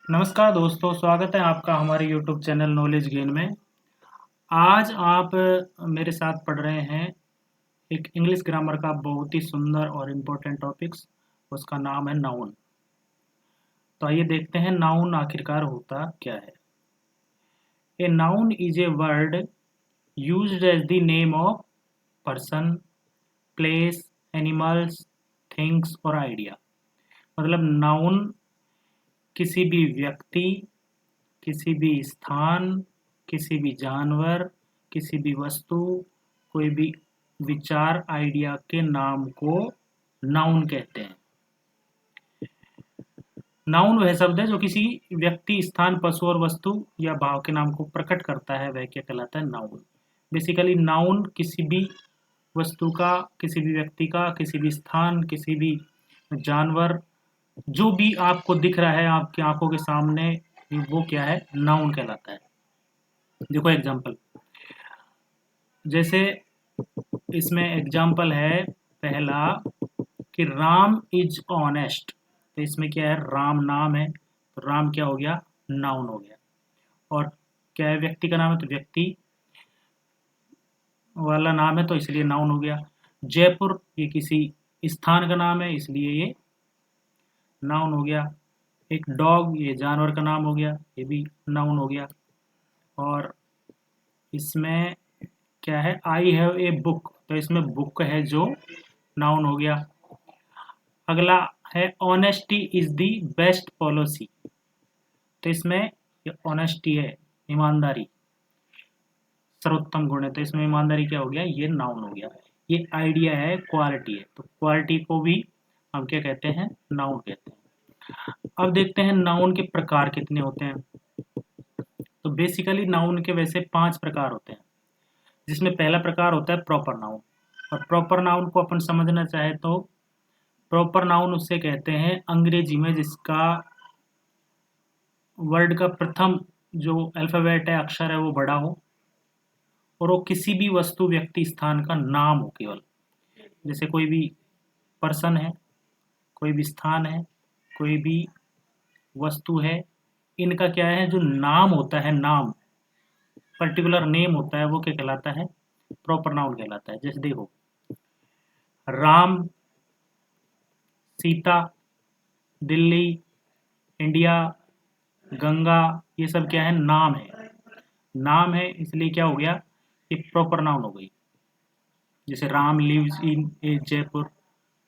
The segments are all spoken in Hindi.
नमस्कार दोस्तों, स्वागत है आपका हमारे यूट्यूब चैनल नॉलेज गेन में। आज आप मेरे साथ पढ़ रहे हैं एक इंग्लिश ग्रामर का बहुत ही सुंदर और इम्पोर्टेंट टॉपिक्स। उसका नाम है नाउन। तो आइए देखते हैं नाउन आखिरकार होता क्या है। A noun is a word used as the name of person, place, animals, things और आइडिया। मतलब नाउन किसी भी व्यक्ति, किसी भी स्थान, किसी भी जानवर, किसी भी वस्तु, कोई भी विचार, आइडिया के नाम को नाउन कहते हैं। नाउन वह शब्द है जो किसी व्यक्ति, स्थान, पशु और वस्तु या भाव के नाम को प्रकट करता है, वह क्या कहलाता है? नाउन। बेसिकली नाउन किसी भी वस्तु का, किसी भी व्यक्ति का, किसी भी स्थान, किसी भी जानवर, जो भी आपको दिख रहा है आपकी आंखों के सामने, वो क्या है? नाउन कहलाता है। देखो एग्जाम्पल, जैसे इसमें एग्जाम्पल है पहला कि राम इज ऑनेस्ट। तो इसमें क्या है? राम नाम है, तो राम क्या हो गया? नाउन हो गया। और क्या है? व्यक्ति का नाम है, तो व्यक्ति वाला नाम है, तो इसलिए नाउन हो गया। जयपुर ये किसी स्थान का नाम है, इसलिए ये नाउन हो गया। एक डॉग ये जानवर का नाम हो गया, ये भी नाउन हो गया। और इसमें क्या है? आई हैव ए बुक, तो इसमें बुक है जो नाउन हो गया। अगला है honesty is the best policy, तो इसमें ये ऑनेस्टी है, ईमानदारी सर्वोत्तम गुण है, तो इसमें ईमानदारी क्या हो गया? ये नाउन हो गया। ये आइडिया है, क्वालिटी है, तो क्वालिटी को भी हम क्या कहते हैं? नाउन कहते हैं। अब देखते हैं नाउन के प्रकार कितने होते हैं। तो बेसिकली नाउन के वैसे 5 प्रकार होते हैं, जिसमें पहला प्रकार होता है प्रॉपर नाउन। और प्रॉपर नाउन को अपन समझना चाहे तो प्रॉपर नाउन उससे कहते हैं अंग्रेजी में जिसका वर्ड का प्रथम जो अल्फ़ाबेट है, अक्षर है, वो बड़ा हो और वो किसी भी वस्तु, व्यक्ति, स्थान का नाम हो केवल। जैसे कोई भी पर्सन है, कोई भी स्थान है, कोई भी वस्तु है, इनका क्या है? जो नाम होता है, नाम पर्टिकुलर नेम होता है, वो क्या कहलाता है? प्रॉपर नाउन कहलाता है। जैसे देखो राम, सीता, दिल्ली, इंडिया, गंगा, ये सब क्या है? नाम है। नाम है इसलिए क्या हो गया? ये प्रॉपर नाउन हो गई। जैसे राम लिव्स इन ए जयपुर,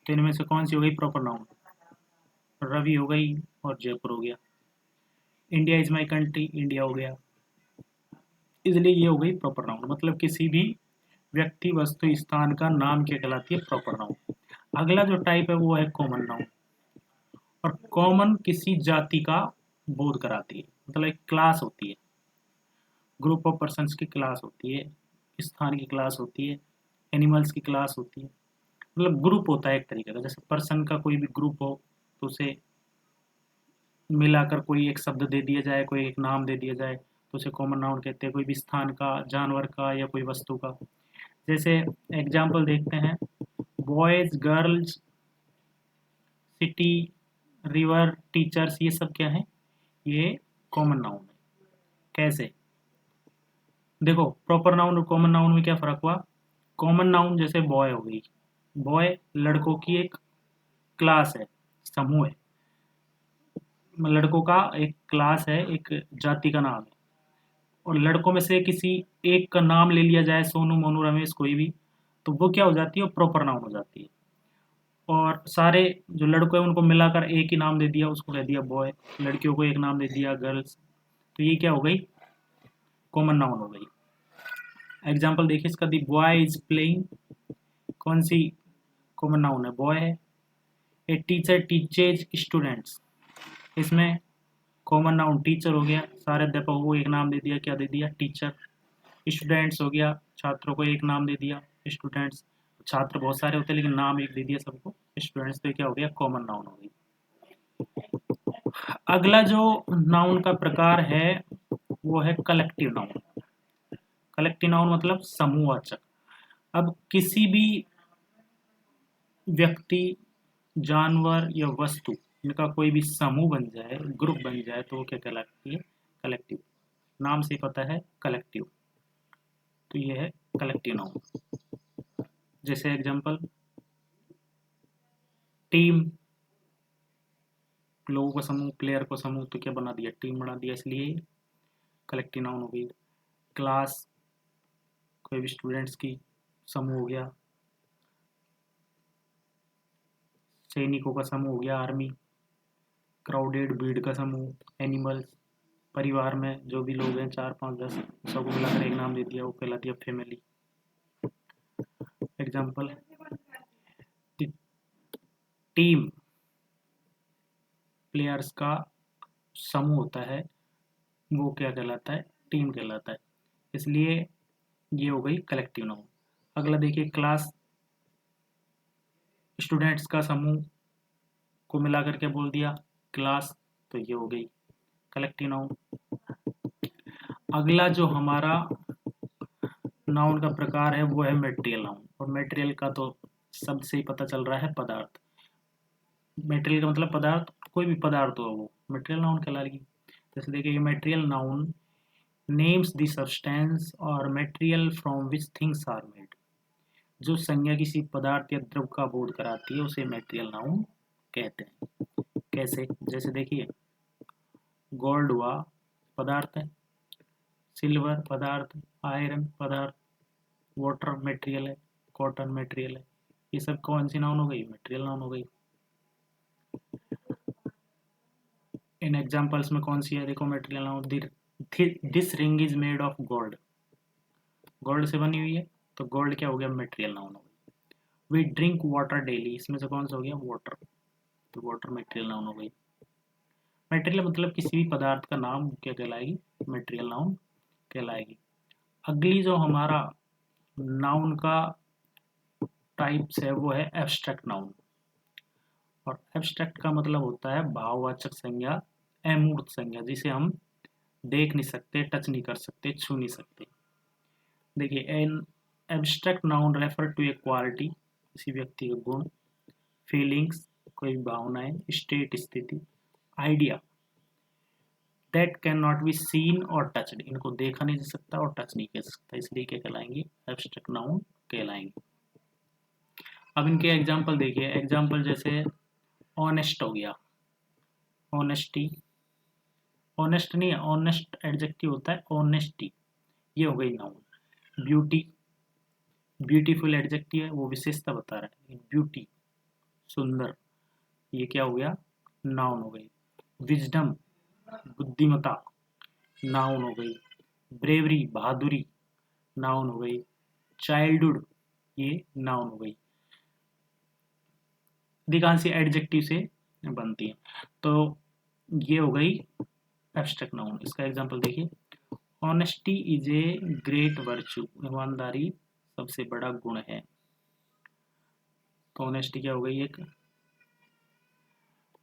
तो इनमें से कौन सी हो गई प्रॉपर नाउन? रवि हो गई और जयपुर हो गया। India is my country, India हो गया। इसलिए ये हो गई प्रॉपर नाउन। मतलब किसी भी व्यक्ति, वस्तु, स्थान का नाम क्या कहलाती है? Proper noun. अगला जो टाइप है वो है कॉमन नाउन। और कॉमन किसी जाति का बोध कराती है, मतलब एक क्लास होती है, ग्रुप ऑफ पर्सन्स की क्लास होती है, स्थान की क्लास होती है, एनिमल्स की क्लास होती है। मतलब ग्रुप होता है एक तरीके का। जैसे पर्सन का कोई भी ग्रुप हो तो उसे मिलाकर कोई एक शब्द दे दिया जाए, कोई एक नाम दे दिया जाए, तो उसे कॉमन नाउन कहते हैं। कोई भी स्थान का, जानवर का या कोई वस्तु का। जैसे एग्जाम्पल देखते हैं, boys, girls, city, river, teachers, ये सब क्या है? ये कॉमन नाउन है। कैसे? देखो प्रॉपर नाउन और कॉमन नाउन में क्या फर्क हुआ? कॉमन नाउन जैसे बॉय हो गई, बॉय लड़कों की एक क्लास है, समूह है, लड़कों का एक क्लास है, एक जाति का नाम है। और लड़कों में से किसी एक का नाम ले लिया जाए, सोनू, मोनू, रमेश, कोई भी, तो वो क्या हो जाती है? वो प्रॉपर नाउन हो जाती है। और सारे जो लड़के हैं उनको मिलाकर एक ही नाम दे दिया, उसको कह दिया बॉय। लड़कियों को एक नाम दे दिया, गर्ल्स, तो ये क्या हो गई? कॉमन नाउन हो गई। एग्जाम्पल देखिए इसका, दी बॉय इज प्लेइंग, कौन सी कॉमन नाउन है? बॉय है। ए टीचर टीचेज स्टूडेंट्स, इसमें कॉमन नाउन टीचर हो गया, सारे अध्यापकों को एक नाम दे दिया, क्या दे दिया? टीचर। स्टूडेंट्स हो गया, छात्रों को एक नाम दे दिया, स्टूडेंट्स। छात्र बहुत सारे होते हैं लेकिन नाम एक दे दिया सबको, स्टूडेंट्स, तो क्या हो गया? कॉमन नाउन हो गई। अगला जो नाउन का प्रकार है वो है कलेक्टिव नाउन। कलेक्टिव नाउन मतलब समूहवाचक। अब किसी भी व्यक्ति, जानवर या वस्तु इनका कोई भी समूह बन जाए, ग्रुप बन जाए, तो वो क्या कहलाती है? कलेक्टिव। नाम से पता है कलेक्टिव, तो ये है कलेक्टिव नाउन। जैसे एग्जांपल, टीम, लोगों का समूह, प्लेयर को समूह, तो क्या बना दिया? टीम बना दिया, इसलिए कलेक्टिव नाउन हो गई। क्लास, कोई भी स्टूडेंट्स की समूह हो गया। सैनिकों का समूह हो गया, आर्मी। क्राउडेड, भीड़ का समूह, एनिमल्स। परिवार में जो भी लोग हैं, 4 5 10, सबको मिलाकर एक नाम दे दिया, वो कहला दिया फैमिली। एग्जाम्पल, टीम प्लेयर्स का समूह होता है, वो क्या कहलाता है? टीम कहलाता है। इसलिए ये हो गई कलेक्टिव नाउन। अगला देखिए, क्लास, स्टूडेंट्स का समूह को मिलाकर के बोल दिया क्लास, तो ये हो गई कलेक्टिव नाउन। अगला जो हमारा नाउन का प्रकार है वो है मेटेरियल नाउन। और मेटेरियल का तो शब्द से ही पता चल रहा है पदार्थ। मेटेरियल का मतलब पदार्थ, कोई भी पदार्थ हो वो मेटेरियल नाउन कहलाएगी। जैसे देखिए, ये material noun names the substance और material from which things are made. जो संज्ञा किसी पदार्थ या द्रव का बोध कराती है उसे मेटेरियल नाउन कहते हैं। कैसे? जैसे देखिए, गोल्ड हुआ पदार्थ है, सिल्वर पदार्थ, आयरन पदार्थ, वाटर मटेरियल है, कॉटन मटेरियल है। ये सब कौन सी नाउन हो गई? मटेरियल नाउन हो गई। इन एग्जांपल्स में कौन सी है? देखो, material noun, this ring is made of gold. Gold से बनी हुई है, तो गोल्ड क्या हो गया? मटेरियल नाउन हो गई। वी ड्रिंक वाटर डेली, इसमें से कौन सा हो गया? वाटर, तो वाटर मटेरियल नाउन हो गई। मटेरियल मतलब किसी भी पदार्थ का नाम क्या कहलाएगी? मटेरियल नाउन कहलाएगी। अगली जो हमारा नाउन का टाइप्स है वो है एब्स्ट्रैक्ट नाउन। और एब्स्ट्रैक्ट का मतलब होता है भाववाचक संज्ञा, अमूर्त संज्ञा, जिसे हम देख नहीं सकते, टच नहीं कर सकते, छू नहीं सकते। देखिए, an abstract noun refer to a quality, किसी व्यक्ति का गुण, फीलिंग्स, कोई भावनाएं, स्टेट स्थिति, idea, that can not be seen और टच्ड, इनको देखा नहीं जा सकता और टच नहीं कर सकता, इसलिए क्या कहलाएंगे? एब्स्ट्रैक्ट नाउन कहलाएंगे। अब इनके एग्जाम्पल देखिए। एग्जाम्पल जैसे ऑनेस्ट हो गया, ऑनेस्टी, ऑनेस्ट नहीं है, ऑनेस्ट एडजेक्टिव होता है, ऑनेस्टी, ये हो गई नाउन। ब्यूटी, ब्यूटीफुल एडजेक्टिव है, वो विशेषता बता रहा है, ब्यूटी, सुंदर, ये क्या हो गया? नाउन हो गई। विजडम, बुद्धिमता, नाउन हो गई। ब्रेवरी, बहादुरी, नाउन हो गई। चाइल्डहुड, ये नाउन हो गई। अधिकांश एडजेक्टिव से बनती है, तो ये हो गई एब्स्ट्रैक्ट नाउन। इसका एग्जांपल देखिए, honesty is a great virtue, ईमानदारी सबसे बड़ा गुण है। तो ऑनेस्टी क्या हो गई? एक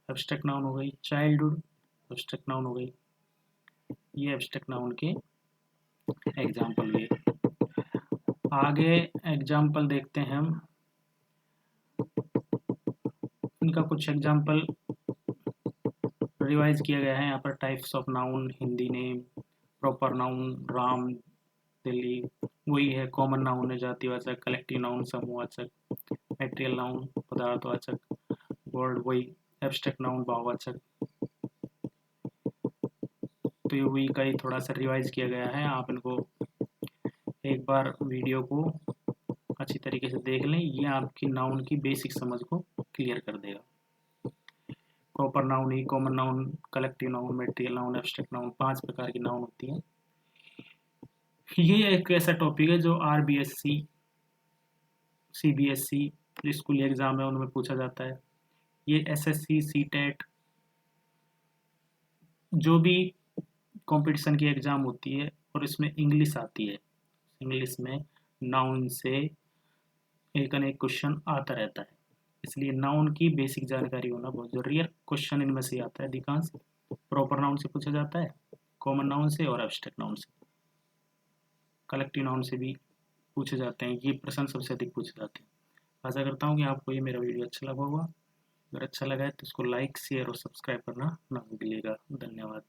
एब्स्ट्रैक्ट नाउन हो गई। चाइल्डहुड एब्स्ट्रैक्ट नाउन हो गई। ये एब्स्ट्रैक्ट नाउन के एग्जांपल हुए। आगे एग्जांपल देखते हैं हम। इनका कुछ एग्जांपल रिवाइज किया गया है यहाँ पर। Types of noun, Hindi name, proper noun, Ram, Delhi, वही है। कॉमन नाउन है जातिवाचक, कलेक्टिव नाउन समूहवाचक, मटेरियल नाउन पदार्थवाचक, वर्ड वही, एब्स्ट्रैक्ट नाउन भाववाचक। तो ये वही का ही थोड़ा सा रिवाइज किया गया है। आप इनको एक बार वीडियो को अच्छी तरीके से देख लें, ये आपकी नाउन की बेसिक समझ को क्लियर कर देगा। प्रॉपर नाउन ही, common noun, collective noun, material noun, abstract noun, 5 प्रकार की नाउन होती है। ये एक ऐसा टॉपिक है जो RBSC, CBSC जो स्कूली एग्जाम है उनमें पूछा जाता है। ये SSC, CTET, जो भी कंपटीशन की एग्जाम होती है और इसमें इंग्लिश आती है, इंग्लिश में नाउन से एक न एक क्वेश्चन आता रहता है, इसलिए नाउन की बेसिक जानकारी होना बहुत जरूरी है। क्वेश्चन इनमें से आता है अधिकांश, प्रॉपर नाउन से पूछा जाता है, कॉमन नाउन से और एब्स्ट्रैक्ट नाउन से, कलेक्टिव नाउन से भी पूछे जाते हैं। ये प्रश्न सबसे अधिक पूछे जाते हैं। आशा करता हूँ कि आपको ये मेरा वीडियो अच्छा लगा होगा। अगर अच्छा लगा है तो इसको लाइक शेयर और सब्सक्राइब करना ना भूलिएगा। धन्यवाद।